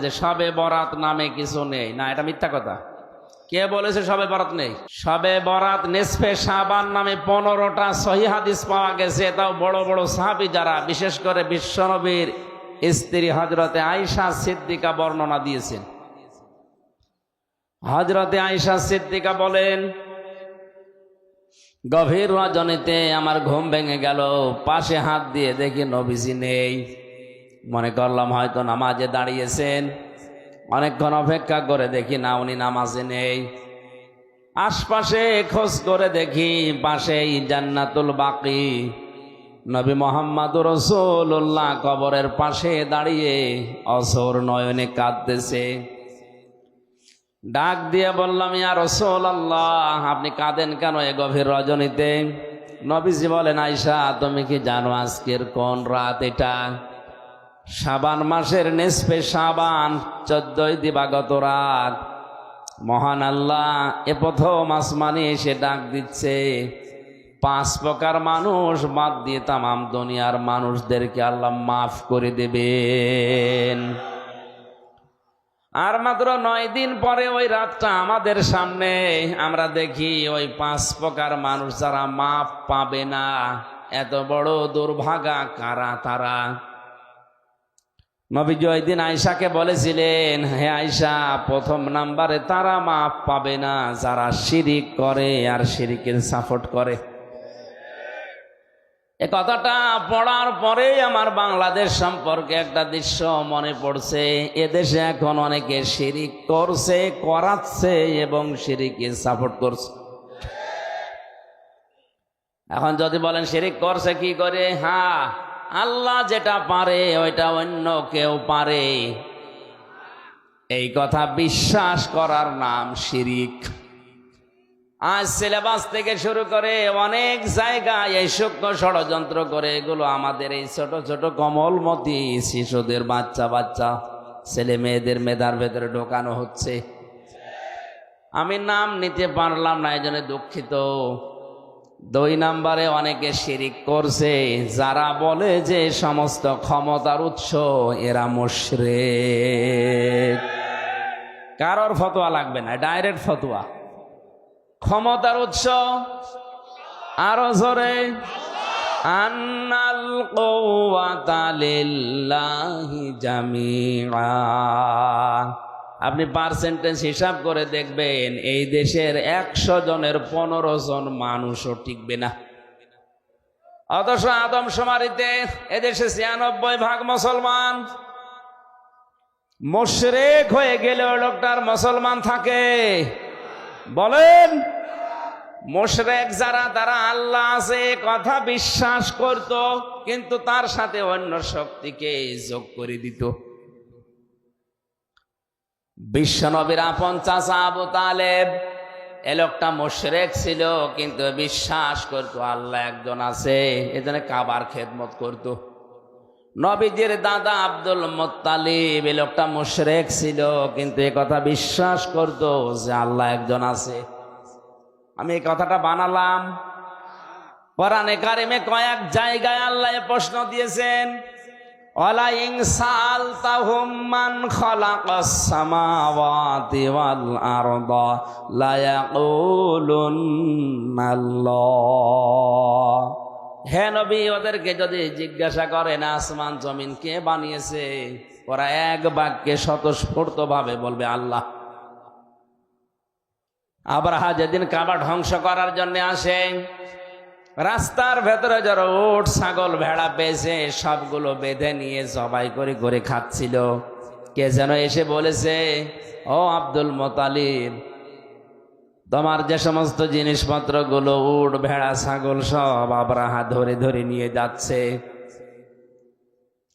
যে শবে বরাত নামে কিছু নেই, না এটা মিথ্যা কথা। কে বলেছে শবে বরাত নেই? শবে বরাত নিসফে শাবান নামে 15টা সহিহ হাদিস পাওয়া গেছে। তাও বড় বড় সাহাবী যারা, বিশেষ করে বিশ্বনবীর স্ত্রী হযরতে আয়েশা সিদ্দিকা বর্ণনা দিয়েছেন। হযরতে আয়েশা সিদ্দিকা বলেন, গভীর রজনীতে আমার ঘুম ভেঙে গেল, পাশে হাত দিয়ে দেখি নবীজি নেই। মনে করলাম হয়তো নামাজে দাঁড়িয়েছেন। অনেকক্ষণ অপেক্ষা করে দেখি না, উনি নামাজে নেই। আশপাশে খোঁজ করে দেখি পাশেই জান্নাতুল বাকি নবী মুহাম্মদুর রাসূলুল্লাহ কবরের পাশে দাঁড়িয়ে অঝোর নয়নে কাঁদতেছে। ডাক দিয়ে বললাম, ইয়া রাসূলুল্লাহ, আপনি কাঁদেন কেন এ গভীর রজনীতে? নবীজি বলেন, আয়েশা, তুমি কি জানো আজকের কোন রাত? এটা শাবান মাসের নিসফে শাবান, 14ই দিবাগত রাত। মহান আল্লাহ এ প্রথম আসমানে এসে ডাক দিচ্ছে, 5 প্রকার মানুষ বাদ দিয়ে তামাম দুনিয়ার মানুষদেরকে আল্লাহ মাফ করে দেবেন। আর মাত্র 9 দিন পরে ওই রাতটা আমাদের সামনে। আমরা দেখি ওই 5 প্রকার মানুষ যারা মাফ পাবে না। এত বড় দুর্ভাগা কারা তারা? নবীজি ওই দিন আয়েশাকে বলেছিলেন, হে আয়েশা, প্রথম নাম্বারে তারা মাফ পাবে না যারা শিরিক করে আর শিরিকের সাপোর্ট করে। এ কথাটা পড়ার পরেই আমার বাংলাদেশ সম্পর্কে একটা দৃশ্য মনে পড়ছে। এদেশে এখন অনেকে শিরিক করছে, করাচ্ছে এবং শিরিকের সাপোর্ট করছে। এখন যদি বলেন শিরিক করছে কি করে? হ্যাঁ, আল্লাহ যেটা পারে ওইটা অন্য কেউ পারে, এই কথা বিশ্বাস করার নাম শিরিক। আজ সিলেবাস থেকে শুরু করে অনেক জায়গায় এই সূক্ষ্ম ষড়যন্ত্র করে এগুলো আমাদের এই ছোট ছোট কোমলমতি শিশুদের, বাচ্চা বাচ্চা ছেলে মেয়েদের মেধার ভেতরে ঢোকানো হচ্ছে। আমি নাম নিতে পারলাম না, এই জন্য দুঃখিত। 2 নাম্বারে অনেকে শিরিক করছে যারা বলে যে সমস্ত ক্ষমতার উৎস এরা মুশরিক। কারোর ফতোয়া লাগবে না, ডাইরেক্ট ফতোয়া। ক্ষমতার উৎস আরো জোরে, আন্নাল কুওয়াতা লিল্লাহি জামিআ। আপনি পার্সেন্টেজ হিসাব করে দেখবেন, এই দেশের 100 জনের 15 জন মানুষও টিকবে না। অথচ আদমশুমারিতে এদেশে 96% মুসলমান। মুশরিক হয়ে গেলেও লোকটার মুসলমান থাকে। বলেন, মুশরিক যারা, তারা আল্লাহ আছে কথা বিশ্বাস করত, কিন্তু তার সাথে অন্য শক্তিকে যোগ করে দিত। বিশ্বনবীর আপন চাচা আবু তালেব, এ লোকটা মুশরিক ছিল, কিন্তু বিশ্বাস করত আল্লাহ একজন আছে, এজন্য কাবার খেদমত করত। নবীজির দাদা আব্দুল মুত্তালিব, এ লোকটা মুশরিক ছিল, কিন্তু এ কথা বিশ্বাস করত যে আল্লাহ একজন আছে। আমি এই কথাটা বানালাম। কোরআনে কারিমে কয়েক জায়গায় আল্লাহ প্রশ্ন দিয়েছেন, ওয়ালা ইন সালতাহুম মান খালাকাস সামাওয়াতি ওয়াল আরদা লা ইয়াকুলুনাল্লাহ। হে নবী, ওদেরকে যদি জিজ্ঞাসা করেন আসমান জমিন কে বানিয়েছে, ওরা এক বাক্যে স্বতঃস্ফূর্তভাবে বলবে আল্লাহ। আব্রাহা যেদিন কাবা ধ্বংস করার জন্য আসে, রাস্তার ভেতরে যারা উট ছাগল ভেড়া পেয়েছে সবগুলো বেঁধে নিয়ে জবাই করে করে খাচ্ছিল। কে যেন এসে বলেছে, ও আব্দুল মুত্তালিব, তোমার যে সমস্ত জিনিসপত্রগুলো উট ভেড়া ছাগল সব আব্রাহা ধরে ধরে নিয়ে যাচ্ছে।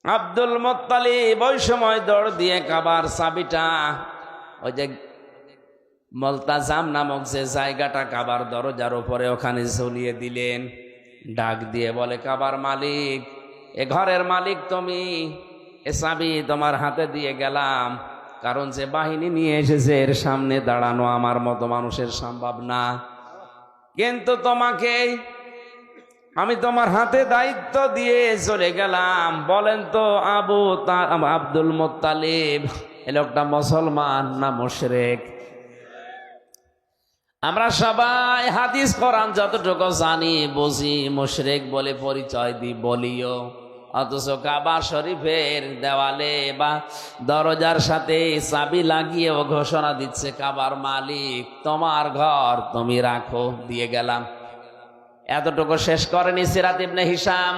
আব্দুল মুত্তালিব ওই সময় দৌড় দিয়ে কাবার চাবিটা, ওই যে মুলতাজাম নামক যে জায়গাটা কাবার দরজার উপরে, ওখানে ঝুলিয়ে দিলেন। ডাক দিয়ে বলে, কাবার মালিক, এ ঘরের মালিক তুমি, এ চাবি তোমার হাতে দিয়ে গেলাম, কারণ যে বাহিনী নিয়ে এসেছে এর সামনে দাঁড়ানো আমার মতো মানুষের সম্ভব না, কিন্তু তোমাকে আমি তোমার হাতে দায়িত্ব দিয়ে চলে গেলাম। বলেন তো আব্দুল মুত্তালিব এ লোকটা মুসলমান না মুশরিক? আমরা সবাই হাদিস কোরআন যতটুকু জানি বুঝি মুশরিক বলে পরিচয় দিই, বলিও, অথচ কাবা শরীফের দেওয়ালে বা দরজার সাথে চাবি লাগিয়ে ও ঘোষণা দিচ্ছে কাবার মালিক তোমার ঘর, তুমি রাখো, দিয়ে গেলাম। এতটুকু শেষ করেনি সিরাত ইবনে হিশাম,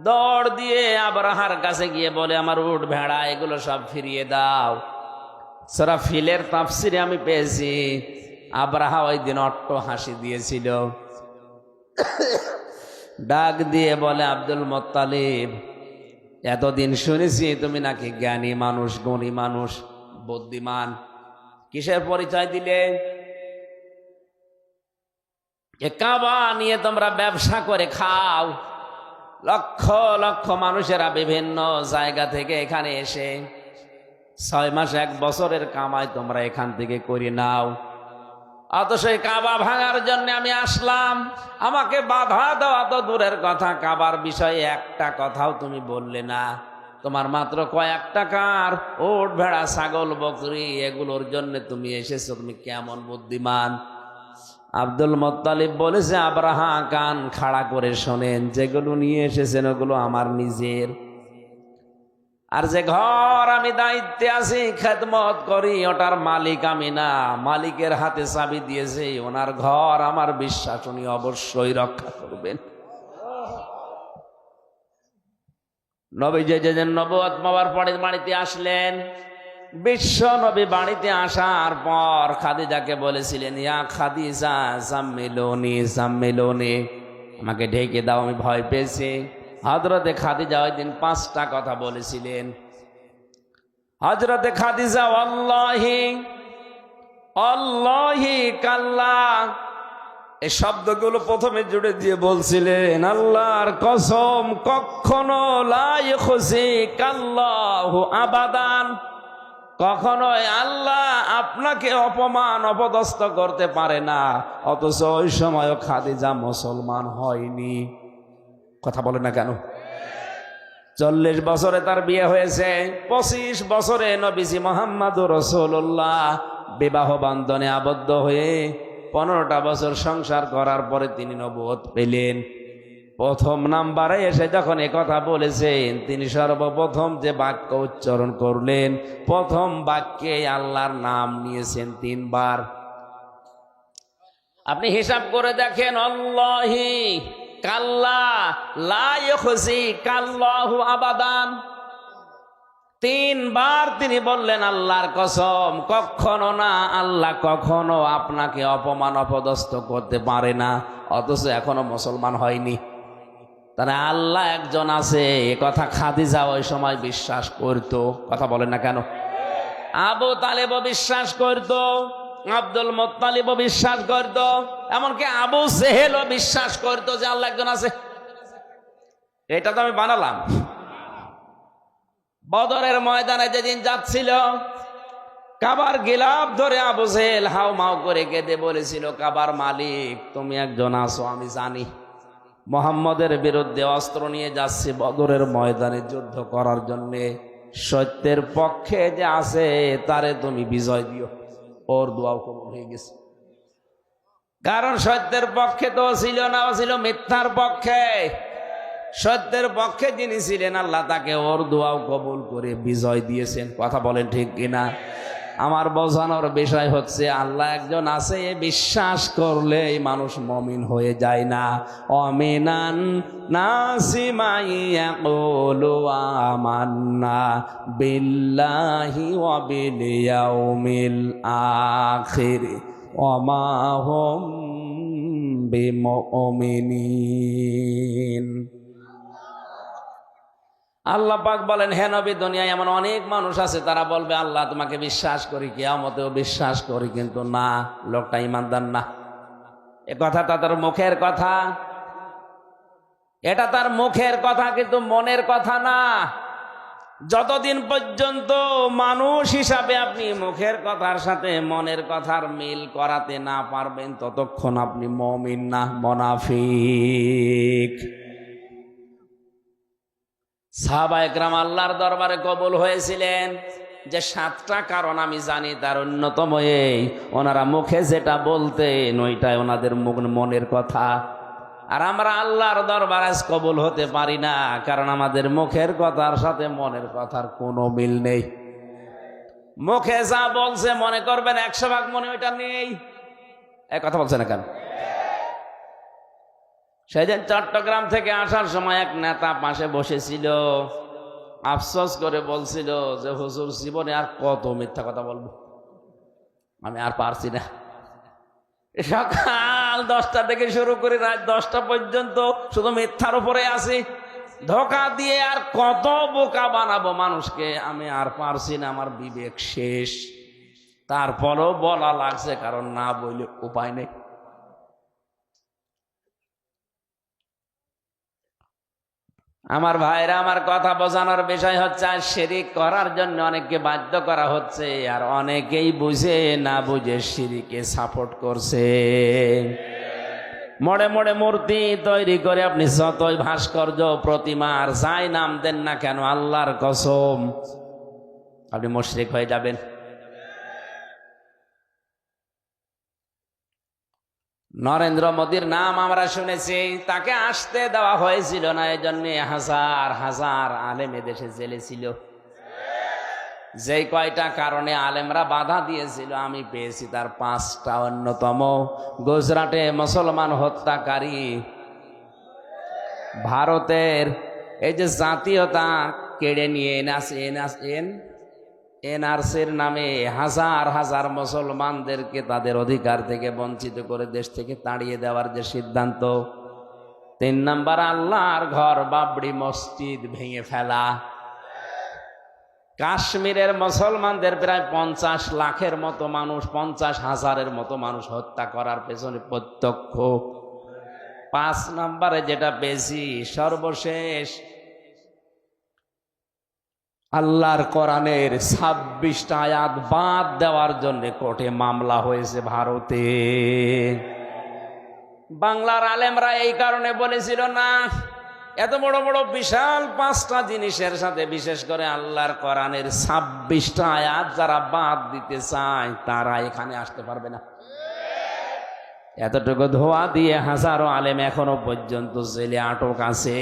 দৌড় দিয়ে আবরাহার কাছে গিয়ে বলে আমার উট ভেড়া এগুলো সব ফিরিয়ে দাও। সূরা ফিলের তাফসিরে আমি পেয়েছি আবরাহা ওই দিন অট্ট হাসি দিয়েছিল। ডাক দিয়ে বলে আব্দুল মুত্তালিব, এতদিন শুনেছি তুমি নাকি জ্ঞানী মানুষ, গুণী মানুষ, বুদ্ধিমান, কিসের পরিচয় দিলে? এ কাবা নিয়ে তোমরা ব্যবসা করে খাও, লক্ষ লক্ষ মানুষেরা বিভিন্ন জায়গা থেকে এখানে এসে 6 মাস 1 বছরের কামাই তোমরা এখান থেকে করে নাও, অথচ এই কাবা ভাঙার জন্য আমি আসলাম, আমাকে বাধা দেওয়া তো দূরের কথা, কাবার বিষয়ে একটা কথাও তুমি বললে না। তোমার মাত্র কয়েক টাকার উট ভেড়া ছাগল বকরি এগুলোর জন্য তুমি এসেছো, তুমি কেমন বুদ্ধিমান? আব্দুল মুত্তালিব বলেছে আবরাহা কান খাড়া করে শোনেন, যেগুলো নিয়ে এসেছেন ওগুলো আমার নিজের, আর যে ঘর আমি দায়িত্বে আছি খেদমত করি ওটার মালিক আমি না, মালিকের হাতে চাবি দিয়েছে, ওনার ঘর আমার বিশ্বাস উনি অবশ্যই রক্ষা করবেন। নবী যে নবুয়ত পাওয়ার পরে বাড়িতে আসলেন, বিশ্ব নবী বাড়িতে আসার পর খাদিজাকে বলেছিলেন ইয়া খাদিজা জাম্মিলুনি জাম্মিলুনি, আমাকে ঢেকে দাও, আমি ভয় পেয়েছি। হযরতে খাদিজা ওই দিন 5টা কথা বলেছিলেন। হযরতে খাদিজা আল্লাহি আল্লাহি কাল্লা এই শব্দগুলো প্রথমে জুড়ে দিয়ে বলছিলেন আল্লাহর কসম, কখনো লা ইখজি কাল্লাহু আবাদান, কখনোই আল্লাহ আপনাকে অপমান অপদস্থ করতে পারে না। অথচ ওই সময় খাদিজা মুসলমান হয়নি। কথা বলে না কেন? 40 বছরে তার বিয়ে হয়েছে, 25 বছরে নবীজি মুহাম্মদুর রাসূলুল্লাহ বিবাহ বন্ধনে আবদ্ধ হয়ে 15টা বছর সংসার করার পরে তিনি নবুয়ত পেলেন। প্রথম নাম্বারে এসে যখন কথা বলেছেন, তিনি সর্বপ্রথম যে বাক্য উচ্চারণ করলেন, প্রথম বাক্যে আল্লাহর নাম নিয়েছেন 3 বার। আপনি হিসাব করে দেখেন, আল্লাহি কাল্লা লা ইখজি কাল্লাহু আবাদান, 3 বার তিনি বললেন আল্লাহর কসম, কখনো না, আল্লাহ কখনো আপনাকে অপমান অপদস্থ করতে পারে না। অথচ এখনো মুসলমান হয়নি। তারা আল্লাহ একজন আছে, এ কথা খাদিজা ওই সময় বিশ্বাস করত। কথা বলেন না কেন? আবু তালেবও বিশ্বাস করত, আব্দুল মুত্তালিবও বিশ্বাস করত, এমনকি আবু জেহেলও বিশ্বাস করত যে আল্লাহ একজন আছে। এটা তো আমি বানালাম। বদরের ময়দানে যেদিন যাচ্ছিল, কাবার গিলাফ ধরে আবু জেহেল হাউ মাউ করে কেঁদে বলেছিল কাবার মালিক তুমি একজন আছো, আমি জানি মুহাম্মদের বিরুদ্ধে অস্ত্র নিয়ে যাচ্ছি বদরের ময়দানে যুদ্ধ করার জন্য, সত্যের পক্ষে যে আছে তারে তুমি বিজয় দিও। ওর দোয়াও কবুল হয়ে গেছে, কারণ সত্যের পক্ষে তো ছিল না, ও ছিল মিথ্যার পক্ষে। সত্যের পক্ষে যিনি ছিলেন আল্লাহ তাকে ওর দোয়াও কবুল করে বিজয় দিয়েছেন। কথা বলেন ঠিক কিনা? আমার বোঝানোর বিষয় হচ্ছে আল্লাহ একজন আছে এ বিশ্বাস করলে এই মানুষ মুমিন হয়ে যায় না। অমিনান নাসি মাই ইয়াকুলু আমান্না বিল্লাহি ওয়া বিল ইয়াউমিল আখির ওয়া মা হুম বিমুমিনিন। আল্লাহ পাক বলেন, হে নবী, দুনিয়ায় এমন অনেক মানুষ আছে তারা বলবে আল্লাহ তোমাকে বিশ্বাস করি, কিয়ামতেও বিশ্বাস করি, কিন্তু না, লোকটা ঈমানদার না। এ কথাটা তার মুখের কথা, এটা তার মুখের কথা, কিন্তু মনের কথা না। যতদিন পর্যন্ত মানুষ হিসাবে আপনি মুখের কথার সাথে মনের কথার মিল করাতে না পারবেন, ততক্ষণ আপনি মুমিন না, মুনাফিক। সাহাবা একরাম আল্লাহর দরবারে কবুল হয়েছিলেন, যে 7টা কারণ আমি জানি, তার অন্যতম এই ওনারা মুখে যেটা বলতেন ওইটাই ওনাদের মনের কথা। আর আমরা আল্লাহর দরবারে কবুল হতে পারি না, কারণ আমাদের মুখের কথার সাথে মনের কথার কোনো মিল নেই। মুখে যা বলছে মনে করবেন 100 ভাগ মনে ওইটা নেই। এক কথা বলছে না কেন? সেদিন চট্টগ্রাম থেকে আসার সময় এক নেতা পাশে বসেছিল, আফসোস করে বলছিল যে হুজুর, জীবনে আর কত মিথ্যা কথা বলবো, আমি আর পারছি না। সকাল 10টা থেকে শুরু করে রাত 10টা পর্যন্ত শুধু মিথ্যার উপরে আছি, ধোঁকা দিয়ে আর কত বোকা বানাবো মানুষকে, আমি আর পারছি না, আমার বিবেক শেষ। তারপরেও বলা লাগছে, কারণ না বললে উপায় নেই। আমার ভাইরা, আমার কথা বোঝানোর বিষয় হচ্ছে, আর শিরিক করার জন্য অনেককে বাধ্য করা হচ্ছে, আর অনেকেই বুঝে না বুঝে শিরিকে সাপোর্ট করছে। মোড়ে মোড়ে মূর্তি তৈরি করে আপনি যতই ভাস্কর্য, প্রতিমার যাই নাম দেন না কেন, আল্লাহর কসম আপনি মুশরিক হয়ে যাবেন। নরেন্দ্র মোদীর নাম আমরা শুনেছি, তাকে আসতে দেওয়া হয়েছিল না, এই জন্য হাজার হাজার আলেম এদেশে জেলে ছিল। যেই কয়টা কারণে আলেমরা বাধা দিয়েছিল আমি পেয়েছি তার 5টা। অন্যতম, গুজরাটে মুসলমান হত্যাকারী, ভারতের এই যে জাতীয়তা কেড়ে নিয়ে এনআরসির নামে হাজার হাজার মুসলমানদেরকে তাদের অধিকার থেকে বঞ্চিত করে দেশ থেকে তাড়িয়ে দেওয়ার যে সিদ্ধান্ত। 3 নাম্বার, আল্লাহর ঘর বাবরি মসজিদ ভেঙে ফেলা। কাশ্মীরের মুসলমানদের প্রায় 50 লাখের মতো মানুষ, 50,000-এর মতো মানুষ হত্যা করার পেছনে প্রত্যক্ষ। 5 নম্বরে যেটা বেশি, সর্বশেষ আল্লাহর কোরআনের 26টা আয়াত বাদ দেওয়ার জন্য কোর্টে মামলা হয়েছে ভারতে। বাংলার আলেমরা এই কারণে বলেছিল, না, এত বড় বড় বিশাল 5টা জিনিসের সাথে বিশেষ করে আল্লাহর কোরআনের 26টা আয়াত যারা বাদ দিতে চায় তারা এখানে আসতে পারবে না। এতটুকু ধোয়া দিয়ে হাজারো আলেম এখনো পর্যন্ত জেলে আটক আছে।